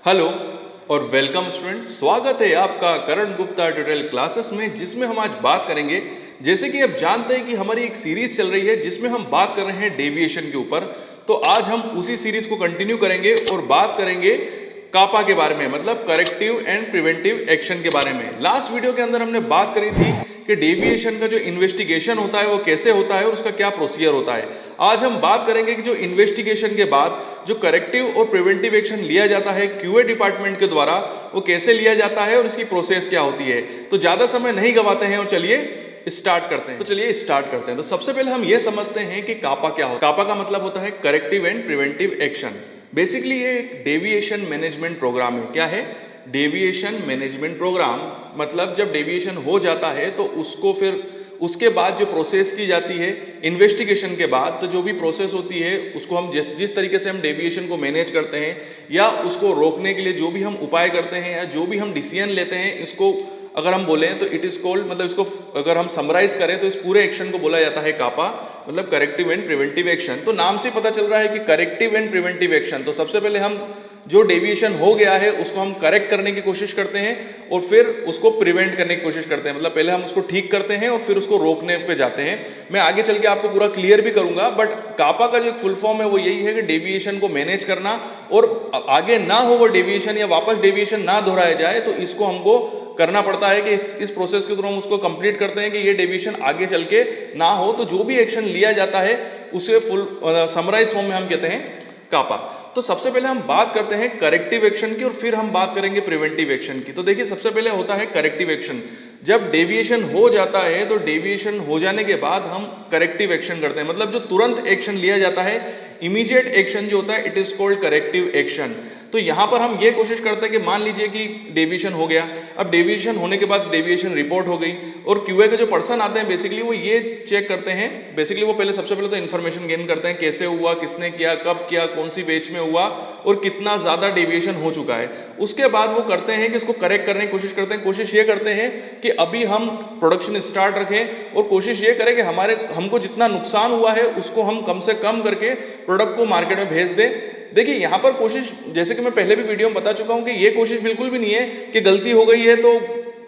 Hello और welcome student. स्वागत है आपका करण गुप्ता ट्यूटोरियल क्लासेस में, जिसमें हम आज बात करेंगे। जैसे कि आप जानते हैं कि हमारी एक सीरीज चल रही है जिसमें हम बात कर रहे हैं डेविएशन के ऊपर। तो आज हम उसी सीरीज को कंटिन्यू करेंगे और बात करेंगे कापा के बारे में, मतलब करेक्टिव एंड प्रिवेंटिव एक्शन के बारे में। लास्ट वीडियो के अंदर हमने बात करी थी कि डेविएशन का जो इन्वेस्टिगेशन होता है वो कैसे होता है और उसका क्या प्रोसीजर होता है। आज हम बात करेंगे कि जो इन्वेस्टिगेशन के बाद जो करेक्टिव और प्रिवेंटिव एक्शन लिया जाता है क्यूए डिपार्टमेंट के द्वारा, वो कैसे लिया जाता है और इसकी प्रोसेस क्या होती है। तो ज्यादा समय नहीं गवाते हैं और चलिए स्टार्ट करते हैं। तो सबसे पहले हम ये समझते हैं कि कापा क्या होता है। कापा का मतलब होता है corrective and preventive action. Basically ये एक डेविएशन मैनेजमेंट प्रोग्राम है। क्या है? Deviation management program. मतलब जब डेविएशन हो जाता है तो उसको फिर उसके बाद जो प्रोसेस की जाती है इन्वेस्टिगेशन के बाद, तो जो भी प्रोसेस होती है उसको हम जिस तरीके से हम डेविएशन को मैनेज करते हैं या उसको रोकने के लिए जो भी हम उपाय करते हैं या जो भी हम डिसीजन लेते हैं, इसको अगर हम बोलें तो इट इज कॉल्ड, मतलब इसको अगर हम समराइज करें तो इस पूरे एक्शन को बोला जाता है कापा, मतलब करेक्टिव एंड प्रिवेंटिव एक्शन। तो नाम से पता चल रहा है कि करेक्टिव एंड प्रिवेंटिव एक्शन। तो सबसे पहले हम जो डेविएशन हो गया है उसको हम करेक्ट करने की कोशिश करते हैं और फिर उसको प्रिवेंट करने की कोशिश करते हैं। मतलब पहले हम उसको ठीक करते हैं और फिर उसको रोकने पे जाते हैं। मैं आगे चल के आपको पूरा क्लियर भी करूंगा, बट कापा का जो एक फुल फॉर्म है वो यही है कि डेविएशन को मैनेज करना और आगे ना हो वो डेविएशन या वापस डेविएशन ना दोहराया जाए, तो इसको हमको करना पड़ता है कि इस प्रोसेस के थ्रू हम उसको कंप्लीट करते हैं कि ये डेविएशन आगे चल के ना हो। तो जो भी एक्शन लिया जाता है उसे फुल समराइज फॉर्म में हम कहते हैं कापा। तो सबसे पहले हम बात करते हैं करेक्टिव एक्शन की और फिर हम बात करेंगे प्रिवेंटिव एक्शन की। तो देखिए, सबसे पहले होता है करेक्टिव एक्शन। जब डेविएशन हो जाता है तो डेविएशन हो जाने के बाद हम करेक्टिव एक्शन करते हैं। मतलब जो तुरंत एक्शन लिया जाता है, इमीडिएट एक्शन जो होता है, it is called corrective action. तो यहां पर हम ये कोशिश करते हैं कि मान लीजिए कि डेविएशन हो गया। अब डेविएशन होने के बाद डेविएशन रिपोर्ट हो गई और क्यूए के जो पर्सन आते हैं बेसिकली वो ये चेक करते हैं। बेसिकली वो सबसे पहले तो इन्फॉर्मेशन गेन करते हैं, कैसे हुआ, किसने किया, कब किया, कौन सी बेच में हुआ और कितना ज्यादा डेविएशन हो चुका है। उसके बाद वो करते हैं कि इसको करेक्ट करने की कोशिश करते हैं। कोशिश ये करते हैं कि अभी हम प्रोडक्शन स्टार्ट रखें और कोशिश ये करें कि हमको जितना नुकसान हुआ है उसको हम कम से कम करके प्रोडक्ट को मार्केट में भेज दें। देखिए, यहां पर कोशिश, जैसे कि मैं पहले भी वीडियो में बता चुका हूं कि ये कोशिश बिल्कुल भी नहीं है कि गलती हो गई है तो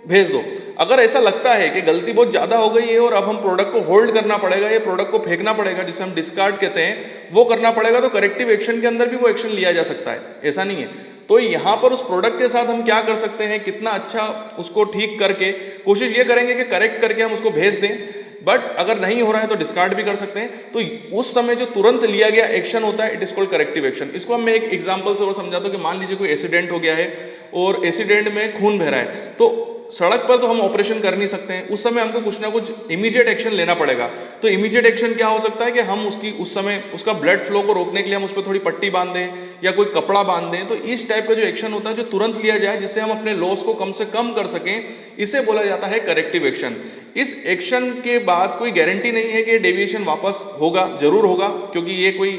भेज दो। अगर ऐसा लगता है कि गलती बहुत ज्यादा हो गई है और अब हम प्रोडक्ट को होल्ड करना पड़ेगा, ये प्रोडक्ट को फेंकना पड़ेगा, जिसे हम डिस्कार्ड कहते हैं, वो करना पड़ेगा, तो करेक्टिव एक्शन के अंदर भी वो एक्शन लिया जा सकता है। ऐसा नहीं है। तो यहां पर उस प्रोडक्ट के साथ हम क्या कर सकते हैं, कितना अच्छा उसको ठीक करके कोशिश ये करेंगे कि करेक्ट करके हम उसको भेज दें। बट अगर नहीं हो रहा है तो डिस्कार्ड भी कर सकते हैं। तो उस समय जो तुरंत लिया गया एक्शन होता है, it is called corrective action. इसको मैं एक एग्जांपल से और समझाता हूं कि मान लीजिए कोई एक्सीडेंट हो गया है और एक्सीडेंट में खून बह रहा है, तो सड़क पर तो हम ऑपरेशन कर नहीं सकते हैं। उस समय हमको कुछ ना कुछ इमीडिएट एक्शन लेना पड़ेगा। तो इमीडिएट एक्शन क्या हो सकता है कि हम उस समय उसका ब्लड फ्लो को रोकने के लिए हम उस पर थोड़ी पट्टी बांध दें या कोई कपड़ा बांध दें। तो इस टाइप का जो एक्शन होता है जो तुरंत लिया जाए, जिससे हम अपने लॉस को कम से कम कर सकें, इसे बोला जाता है करेक्टिव एक्शन। इस एक्शन के बाद कोई गारंटी नहीं है कि डेविएशन वापस होगा, जरूर होगा, क्योंकि ये कोई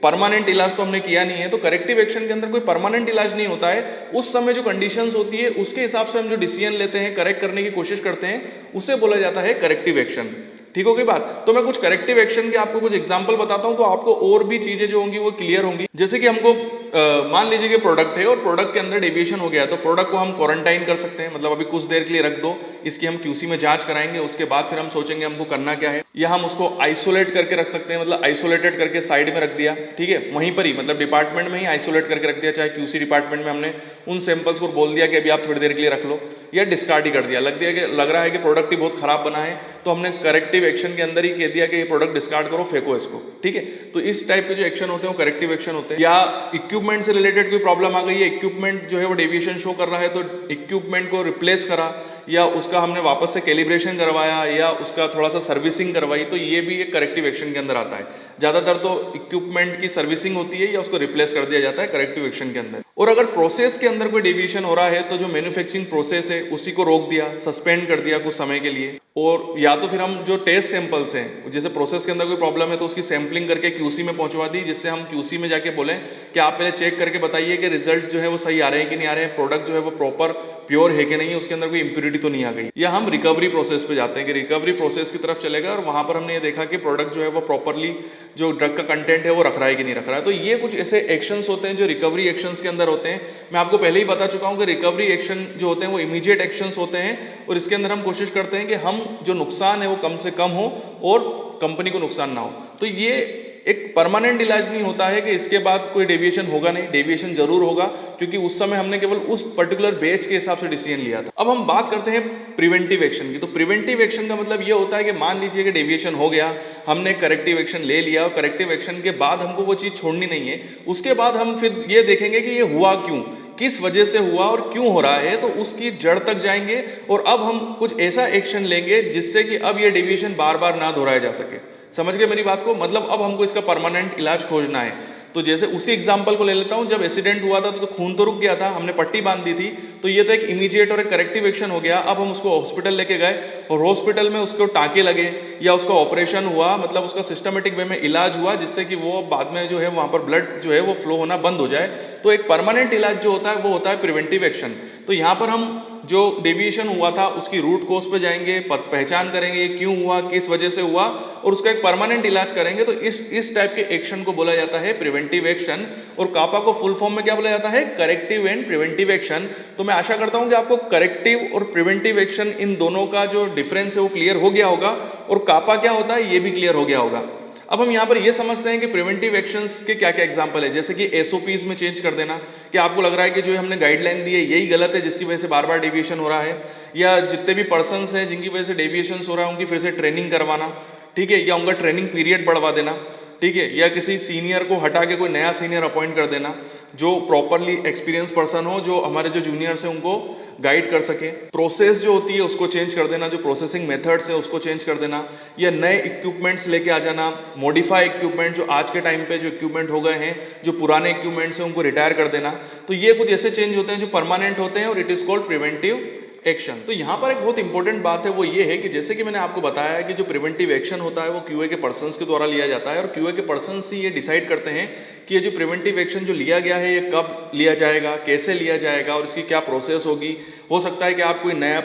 परमानेंट इलाज तो हमने किया नहीं है। तो करेक्टिव एक्शन के अंदर कोई परमानेंट इलाज नहीं होता है। उस समय जो कंडीशंस होती है उसके हिसाब से हम जो डिसीजन लेते हैं, करेक्ट करने की कोशिश करते हैं, उसे बोला जाता है करेक्टिव एक्शन। ठीक हो गई बात? तो मैं कुछ करेक्टिव एक्शन के आपको कुछ एग्जांपल बताता हूं, तो आपको और भी चीजें जो होंगी वो क्लियर होंगी। जैसे कि हमको मान लीजिए कि प्रोडक्ट है और प्रोडक्ट के अंदर डेविएशन हो गया, तो प्रोडक्ट को हम क्वारंटाइन कर सकते हैं। मतलब अभी कुछ देर के लिए रख दो, इसकी हम क्यूसी में जांच कराएंगे, उसके बाद फिर हम सोचेंगे हमको करना क्या है। या हम उसको आइसोलेट करके रख सकते हैं, मतलब आइसोलेटेड करके साइड में रख दिया, ठीक है, वहीं पर ही, मतलब डिपार्टमेंट में ही आइसोलेट करके रख दिया। चाहे क्यूसी डिपार्टमेंट में हमने उन सैंपल्स को बोल दिया कि अभी आप थोड़ी देर के लिए रख लो, या डिस्कार्ड ही कर दिया, लग रहा है कि प्रोडक्ट ही बहुत खराब बना है, तो हमने करेक्टिव एक्शन के अंदर ही कह दिया कि ये प्रोडक्ट डिस्कार्ड करो, फेंको इसको। ठीक है, तो इस टाइप के जो एक्शन होते हैं वो करेक्टिव एक्शन होते हैं। या इक्विपमेंट से रिलेटेड कोई प्रॉब्लम आ गई है, इक्विपमेंट जो है वो डेविएशन शो कर रहा है, तो इक्विपमेंट को रिप्लेस करा या उसका हमने वापस से कैलिब्रेशन करवाया या उसका थोड़ा सा सर्विसिंग करवाई, तो ये भी एक करेक्टिव एक्शन के अंदर आता है। ज्यादातर तो इक्विपमेंट की सर्विसिंग होती है या उसको रिप्लेस कर दिया जाता है करेक्टिव एक्शन के अंदर। और अगर प्रोसेस के अंदर कोई डेविएशन हो रहा है तो जो मैन्युफैक्चरिंग प्रोसेस है उसी को रोक दिया, सस्पेंड कर दिया कुछ समय के लिए। और या तो फिर हम जो टेस्ट सैंपल्स हैं, जैसे प्रोसेस के अंदर कोई प्रॉब्लम है तो उसकी सैंपलिंग करके क्यूसी में पहुंचवा दी, जिससे हम क्यूसी में जाके बोलें कि आप पहले चेक करके बताइए कि रिजल्ट जो है वो सही आ रहे हैं कि नहीं आ रहे हैं, प्रोडक्ट जो है वो प्रॉपर प्योर है कि नहीं है, उसके अंदर कोई इंप्योरिटी तो नहीं आ गई। या हम रिकवरी प्रोसेस पे जाते हैं कि रिकवरी प्रोसेस की तरफ चलेगा और वहां पर हमने ये देखा कि प्रोडक्ट जो है वो प्रॉपरली जो ड्रग का कंटेंट है वो रख रहा है कि नहीं रख रहा है। तो ये कुछ ऐसे एक्शंस होते हैं जो रिकवरी एक्शंस के अंदर होते हैं। मैं आपको पहले ही बता चुका हूं कि रिकवरी एक्शन जो होते हैं वो इमीडिएट एक्शंस होते हैं और इसके अंदर हम कोशिश करते हैं कि हम जो नुकसान है वो कम से कम हो और कंपनी को नुकसान ना हो। तो ये एक परमानेंट इलाज नहीं होता है कि इसके बाद कोई डेविएशन होगा नहीं, डेविएशन जरूर होगा, क्योंकि उस समय हमने केवल उस पर्टिकुलर बैच के हिसाब से डिसीजन लिया था। अब हम बात करते हैं प्रिवेंटिव एक्शन की। तो प्रिवेंटिव एक्शन का मतलब ये होता है कि मान लीजिए कि डेविएशन हो गया, हमने करेक्टिव एक्शन ले लिया और करेक्टिव एक्शन के बाद हमको वो चीज छोड़नी नहीं है। उसके बाद हम फिर ये देखेंगे कि ये हुआ क्यों, किस वजह से हुआ और क्यों हो रहा है, तो उसकी जड़ तक जाएंगे और अब हम कुछ ऐसा एक्शन लेंगे जिससे कि अब ये डेविएशन बार बार ना दोहराया जा सके। समझ गए मेरी बात को? मतलब अब हमको इसका परमानेंट इलाज खोजना है। तो जैसे उसी एग्जांपल को ले लेता हूं, जब एक्सीडेंट हुआ था तो खून तो रुक गया था, हमने पट्टी बांध दी थी, तो ये तो एक इमीडिएट और एक करेक्टिव एक्शन हो गया। अब हम उसको हॉस्पिटल लेके गए और हॉस्पिटल में उसको टाँके लगे या उसका ऑपरेशन हुआ, मतलब उसका सिस्टमेटिक वे में इलाज हुआ जिससे कि वो बाद में जो है वहां पर ब्लड जो है वो फ्लो होना बंद हो जाए। तो एक परमानेंट इलाज जो होता है वो होता है प्रिवेंटिव एक्शन। तो यहाँ पर हम जो डेविएशन हुआ था उसकी रूट कोज पे जाएंगे, पहचान करेंगे क्यों हुआ, किस वजह से हुआ और उसका एक परमानेंट इलाज करेंगे। तो इस टाइप के एक्शन को बोला जाता है प्रिवेंटिव एक्शन। और कापा को फुल फॉर्म में क्या बोला जाता है? Corrective and preventive action. तो मैं आशा करता हूं कि आपको करेक्टिव और प्रिवेंटिव एक्शन इन दोनों का जो डिफरेंस है वो क्लियर हो गया होगा और कापा क्या होता है ये भी क्लियर हो गया होगा। अब हम यहाँ पर ये समझते हैं कि प्रिवेंटिव एक्शंस के क्या क्या एग्जांपल है, जैसे कि एसओपीज में चेंज कर देना कि आपको लग रहा है कि जो हमने गाइडलाइन दी है यही गलत है जिसकी वजह से बार बार डेविएशन हो रहा है, या जितने भी पर्सन्स हैं जिनकी वजह से डेविएशन हो रहा है उनकी फिर से ट्रेनिंग करवाना, ठीक है, या उनका ट्रेनिंग पीरियड बढ़वा देना, ठीक है, या किसी सीनियर को हटा के कोई नया सीनियर अपॉइंट कर देना जो प्रॉपरली एक्सपीरियंस पर्सन हो, जो हमारे जो जूनियर्स हैं उनको गाइड कर सके। प्रोसेस जो होती है उसको चेंज कर देना, जो प्रोसेसिंग मेथड्स है उसको चेंज कर देना, या नए इक्विपमेंट्स लेके आ जाना, मॉडिफाई इक्विपमेंट जो आज के टाइम पे जो इक्विपमेंट हो गए हैं, जो पुराने इक्विपमेंट्स हैं उनको रिटायर कर देना। तो ये कुछ ऐसे चेंज होते हैं जो परमानेंट होते हैं और it is called preventive action. तो यहाँ पर एक बहुत इंपॉर्टेंट बात है वो ये है कि जैसे कि मैंने आपको बताया है कि जो प्रिवेंटिव एक्शन होता है वो क्यूए के पर्सन्स के द्वारा लिया जाता है और क्यूए के पर्सन्स ही ये डिसाइड करते हैं कि ये जो प्रिवेंटिव एक्शन जो लिया गया है ये कब लिया जाएगा, कैसे लिया जाएगा और इसकी क्या प्रोसेस होगी। हो सकता है कि आप कोई नया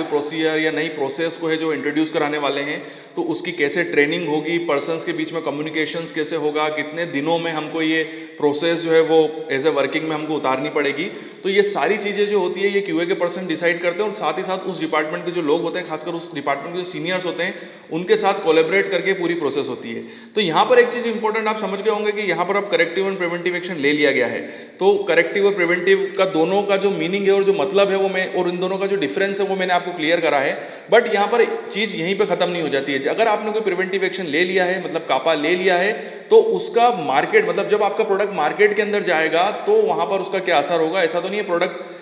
प्रोसीजर या नई प्रोसेस को है जो इंट्रोड्यूस कराने वाले हैं, तो उसकी कैसे ट्रेनिंग होगी, पर्सन्स के बीच में कम्युनिकेशंस कैसे होगा, कितने दिनों में हमको ये प्रोसेस जो है वो एज ए वर्किंग में हमको उतारनी पड़ेगी। तो ये सारी चीज़ें जो होती है ये क्यूए के पर्सन डिसाइड करते हैं और साथ ही साथ उस डिपार्टमेंट के जो लोग होते हैं, खासकर उस डिपार्टमेंट के जो सीनियर्स होते हैं, उनके साथ कोलैबोरेट करके पूरी प्रोसेस होती है। तो यहाँ पर एक चीज़ इंपॉर्टेंट आप समझ गए होंगे कि यहाँ पर अब करेक्टिव एंड प्रिवेंटिव एक्शन ले लिया गया है। तो करेक्टिव और प्रिवेंटिव का दोनों का जो मीनिंग है और जो मतलब है वो मैं, और इन दोनों का जो डिफरेंस है वो मैंने आपको क्लियर करा है। बट यहाँ पर चीज़ यहीं पर खत्म नहीं हो जाती है। अगर आपने कोई प्रिवेंटिव एक्शन ले लिया है, मतलब कापा ले लिया है, तो उसका मार्केट, मतलब जब आपका प्रोडक्ट मार्केट के अंदर जाएगा तो वहां पर उसका क्या असर होगा। ऐसा तो नहीं है प्रोडक्ट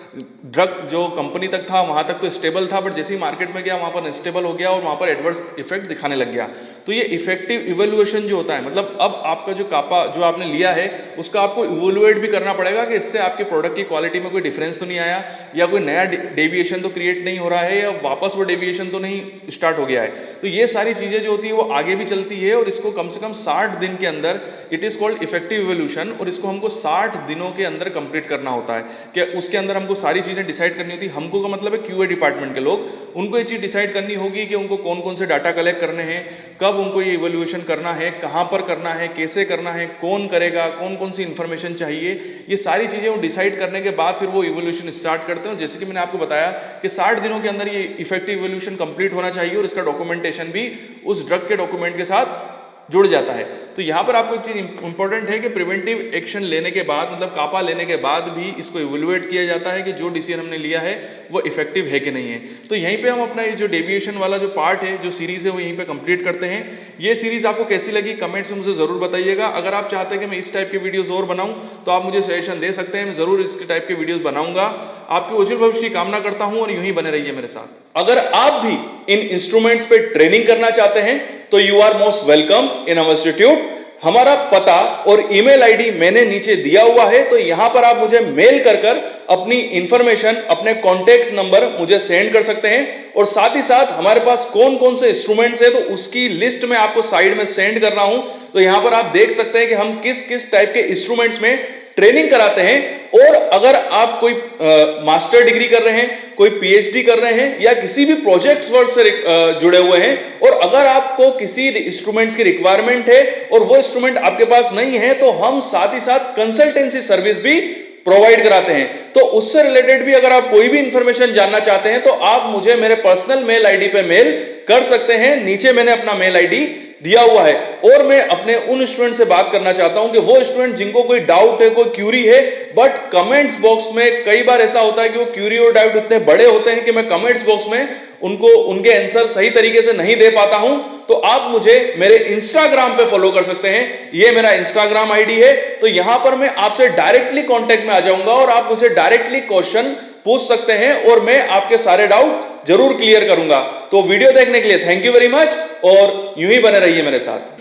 ड्रग जो कंपनी तक था वहां तक तो स्टेबल था, बट जैसे ही मार्केट में गया वहां पर अनस्टेबल हो गया और वहां पर एडवर्स इफेक्ट दिखाने लग गया। तो ये इफेक्टिव इवेल्युएशन जो होता है, मतलब अब आपका जो कापा जो आपने लिया है उसका आपको इवेल्युएट भी करना पड़ेगा कि इससे आपके प्रोडक्ट की क्वालिटी में कोई डिफरेंस तो नहीं आया, या कोई नया डेविएशन तो क्रिएट नहीं हो रहा है, या वापस वो डेविएशन तो नहीं स्टार्ट हो गया है। तो ये सारी चीजें जो होती है वो आगे भी चलती है और इसको कम से कम 60 दिन के अंदर, it is called effective evolution, और इसको हमको 60 दिनों के अंदर कंप्लीट करना होता है। कि उसके अंदर हमको सारी चीजें डिसाइड करनी होती है। हमको का मतलब है क्यूए डिपार्टमेंट के लोग, उनको ये चीज डिसाइड करनी होगी कि उनको कौन कौन से डाटा कलेक्ट करने हैं, कब उनको ये इवोल्यूशन करना है, कहां पर करना है, कैसे करना है, कौन करेगा, कौन कौन सी इंफॉर्मेशन चाहिए, ये सारी चीजें वो डिसाइड करने के बाद फिर वो इवोल्यूशन स्टार्ट करते हैं। जैसे कि मैंने आपको बताया कि 60 दिनों के अंदर ये इफेक्टिव इवोल्यूशन कंप्लीट होना चाहिए और इसका डॉक्यूमेंटेशन भी उस ड्रग के डॉक्यूमेंट के साथ जुड़ जाता है। तो यहां पर आपको एक चीज इंपॉर्टेंट है कि प्रिवेंटिव एक्शन लेने के बाद, मतलब कापा लेने के बाद भी इसको इवोल्युएट किया जाता है कि जो डिसीजन हमने लिया है वो इफेक्टिव है कि नहीं है। तो यहीं पे हम अपना ये जो डेविएशन वाला जो पार्ट है, जो सीरीज है, वो यहीं पे कंप्लीट करते हैं। ये सीरीज आपको कैसी लगी कमेंट्स में मुझे जरूर बताइएगा। अगर आप चाहते हैं कि मैं इस टाइप के वीडियोस और बनाऊं तो आप मुझे सजेशन दे सकते हैं, मैं जरूर इस टाइप के वीडियोस बनाऊंगा। आपके उज्जवल भविष्य की कामना करता हूं और यूं ही बने रहिए मेरे साथ। अगर आप भी इन इंस्ट्रूमेंट्स पे ट्रेनिंग करना चाहते हैं तो you are most welcome in our institute. हमारा पता और ईमेल आईडी मैंने नीचे दिया हुआ है, तो यहां पर आप मुझे मेल कर अपनी इंफॉर्मेशन, अपने कॉन्टेक्ट नंबर मुझे सेंड कर सकते हैं। और साथ ही साथ हमारे पास कौन कौन से इंस्ट्रूमेंट्स है तो उसकी लिस्ट में आपको साइड में सेंड कर रहा हूं। तो यहां पर आप देख सकते हैं कि हम किस किस टाइप के इंस्ट्रूमेंट्स में ट्रेनिंग कराते हैं। और अगर आप कोई मास्टर डिग्री कर रहे हैं, कोई पीएचडी कर रहे हैं या किसी भी प्रोजेक्ट्स वर्क से जुड़े हुए हैं और अगर आपको किसी इंस्ट्रूमेंट्स की रिक्वायरमेंट है और वो इंस्ट्रूमेंट आपके पास नहीं है, तो हम साथ ही साथ कंसल्टेंसी सर्विस भी प्रोवाइड कराते हैं। तो उससे रिलेटेड भी अगर आप कोई भी इंफॉर्मेशन जानना चाहते हैं तो आप मुझे मेरे पर्सनल मेल आईडी पे मेल कर सकते हैं। नीचे मैंने अपना मेल आईडी दिया हुआ है। और मैं अपने उन स्टूडेंट से बात करना चाहता हूं कि वो स्टूडेंट जिनको कोई डाउट है, कोई क्यूरी है, बट कमेंट्स बॉक्स में कई बार ऐसा होता है कि वो क्यूरी और डाउट इतने बड़े होते हैं कि मैं कमेंट्स बॉक्स में उनको उनके आंसर सही तरीके से नहीं दे पाता हूं। तो आप मुझे मेरे इंस्टाग्राम पे फॉलो कर सकते हैं। ये मेरा इंस्टाग्राम आईडी है। तो यहां पर मैं आपसे डायरेक्टली कांटेक्ट में आ जाऊंगा और आप मुझे डायरेक्टली क्वेश्चन पूछ सकते हैं और मैं आपके सारे डाउट जरूर क्लियर करूंगा। तो वीडियो देखने के लिए थैंक यू वेरी मच और यूं ही बने रहिए मेरे साथ।